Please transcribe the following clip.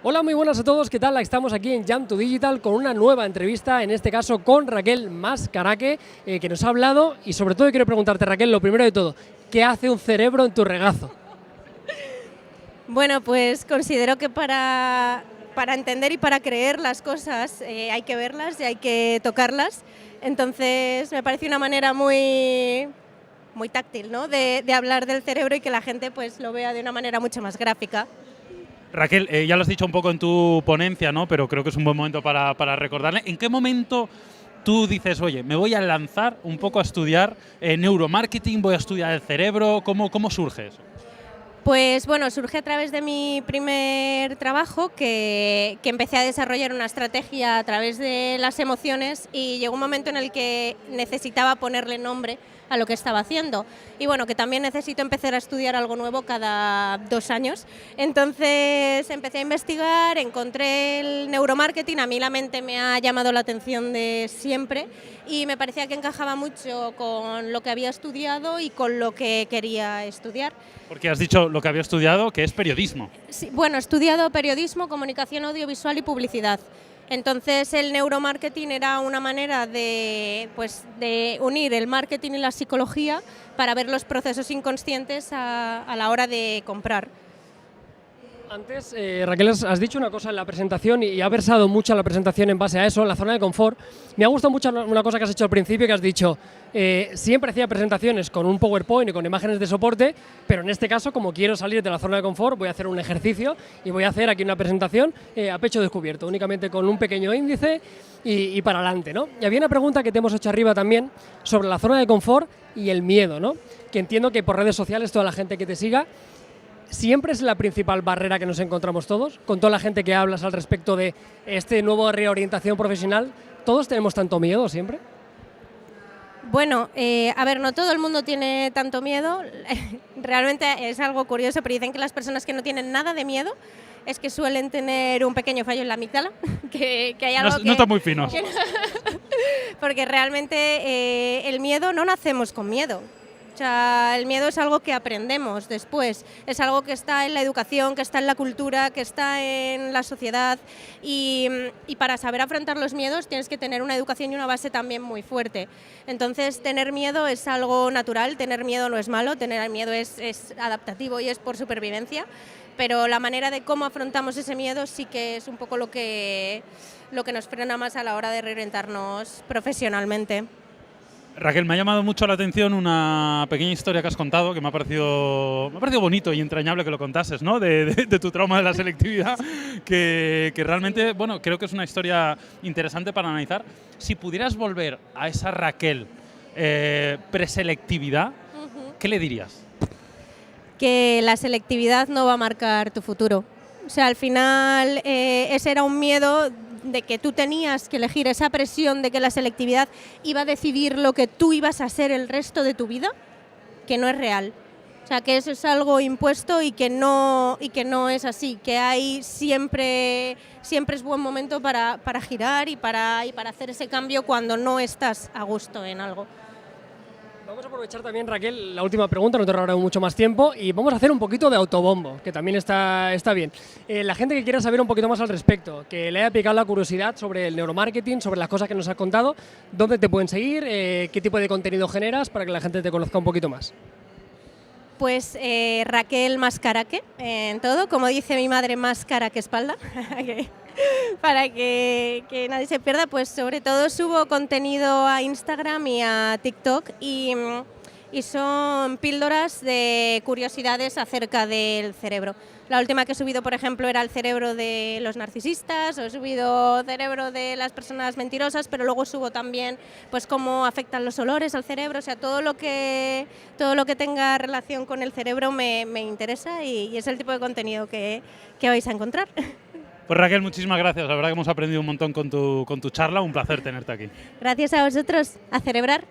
Hola, muy buenas a todos, ¿qué tal? Estamos aquí en Jam to Digital con una nueva entrevista, en este caso con Raquel Mascaraque, que nos ha hablado y sobre todo quiero preguntarte, Raquel, lo primero de todo, ¿qué hace un cerebro en tu regazo? Bueno, pues considero que para entender y para creer las cosas hay que verlas y hay que tocarlas. Entonces me parece una manera muy táctil, ¿no? de hablar del cerebro y que la gente pues, lo vea de una manera mucho más gráfica. Raquel, ya lo has dicho un poco en tu ponencia, ¿no? Pero creo que es un buen momento para recordarle. ¿En qué momento tú dices, oye, me voy a lanzar un poco a estudiar neuromarketing, voy a estudiar el cerebro? ¿Cómo surge eso? Pues bueno, surge a través de mi primer trabajo que empecé a desarrollar una estrategia a través de las emociones y llegó un momento en el que necesitaba ponerle nombre a lo que estaba haciendo. Y bueno, que también necesito empezar a estudiar algo nuevo cada 2 años. Entonces empecé a investigar, encontré el neuromarketing, a mí la mente me ha llamado la atención de siempre y me parecía que encajaba mucho con lo que había estudiado y con lo que quería estudiar. Porque has dicho lo que había estudiado, que es periodismo. Sí, bueno, he estudiado periodismo, comunicación audiovisual y publicidad. Entonces el neuromarketing era una manera de unir el marketing y la psicología para ver los procesos inconscientes a la hora de comprar. Antes, Raquel, has dicho una cosa en la presentación y ha versado mucho la presentación en base a eso, la zona de confort. Me ha gustado mucho una cosa que has hecho al principio, que has dicho, siempre hacía presentaciones con un PowerPoint y con imágenes de soporte, pero en este caso, como quiero salir de la zona de confort, voy a hacer un ejercicio y voy a hacer aquí una presentación a pecho descubierto, únicamente con un pequeño índice y para adelante, ¿no? Y había una pregunta que te hemos hecho arriba también sobre la zona de confort y el miedo, ¿no? Que entiendo que por redes sociales toda la gente que te siga ¿siempre es la principal barrera que nos encontramos todos? Con toda la gente que hablas al respecto de este nuevo reorientación profesional, ¿todos tenemos tanto miedo siempre? Bueno, a ver, no todo el mundo tiene tanto miedo. Realmente es algo curioso, pero dicen que las personas que no tienen nada de miedo es que suelen tener un pequeño fallo en la amígdala, que hay algo No están muy finos. Porque realmente el miedo, no nacemos con miedo. O sea, el miedo es algo que aprendemos después, es algo que está en la educación, que está en la cultura, que está en la sociedad y para saber afrontar los miedos tienes que tener una educación y una base también muy fuerte. Entonces, tener miedo es algo natural, tener miedo no es malo, tener miedo es adaptativo y es por supervivencia, pero la manera de cómo afrontamos ese miedo sí que es un poco lo que nos frena más a la hora de reorientarnos profesionalmente. Raquel, me ha llamado mucho la atención una pequeña historia que has contado, que me ha parecido bonito y entrañable que lo contases, ¿no? De tu trauma de la selectividad, que realmente, bueno, creo que es una historia interesante para analizar. Si pudieras volver a esa Raquel preselectividad, ¿qué le dirías? Que la selectividad no va a marcar tu futuro. O sea, al final ese era un miedo de que tú tenías que elegir, esa presión de que la selectividad iba a decidir lo que tú ibas a ser el resto de tu vida, que no es real. O sea, que eso es algo impuesto y que no es así, que hay siempre es buen momento para girar y para hacer ese cambio cuando no estás a gusto en algo. Vamos a aprovechar también, Raquel, la última pregunta, no te robaré mucho más tiempo, y vamos a hacer un poquito de autobombo, que también está bien. La gente que quiera saber un poquito más al respecto, que le haya picado la curiosidad sobre el neuromarketing, sobre las cosas que nos has contado, ¿dónde te pueden seguir? ¿Qué tipo de contenido generas para que la gente te conozca un poquito más? Pues Raquel Mascaraque, en todo, como dice mi madre, más cara que espalda. Para que nadie se pierda, pues sobre todo subo contenido a Instagram y a TikTok y son píldoras de curiosidades acerca del cerebro. La última que he subido, por ejemplo, era el cerebro de los narcisistas, o he subido cerebro de las personas mentirosas, pero luego subo también pues cómo afectan los olores al cerebro, o sea, todo lo que tenga relación con el cerebro me interesa y es el tipo de contenido que vais a encontrar. Pues Raquel, muchísimas gracias. La verdad que hemos aprendido un montón con tu charla. Un placer tenerte aquí. Gracias a vosotros. A celebrar.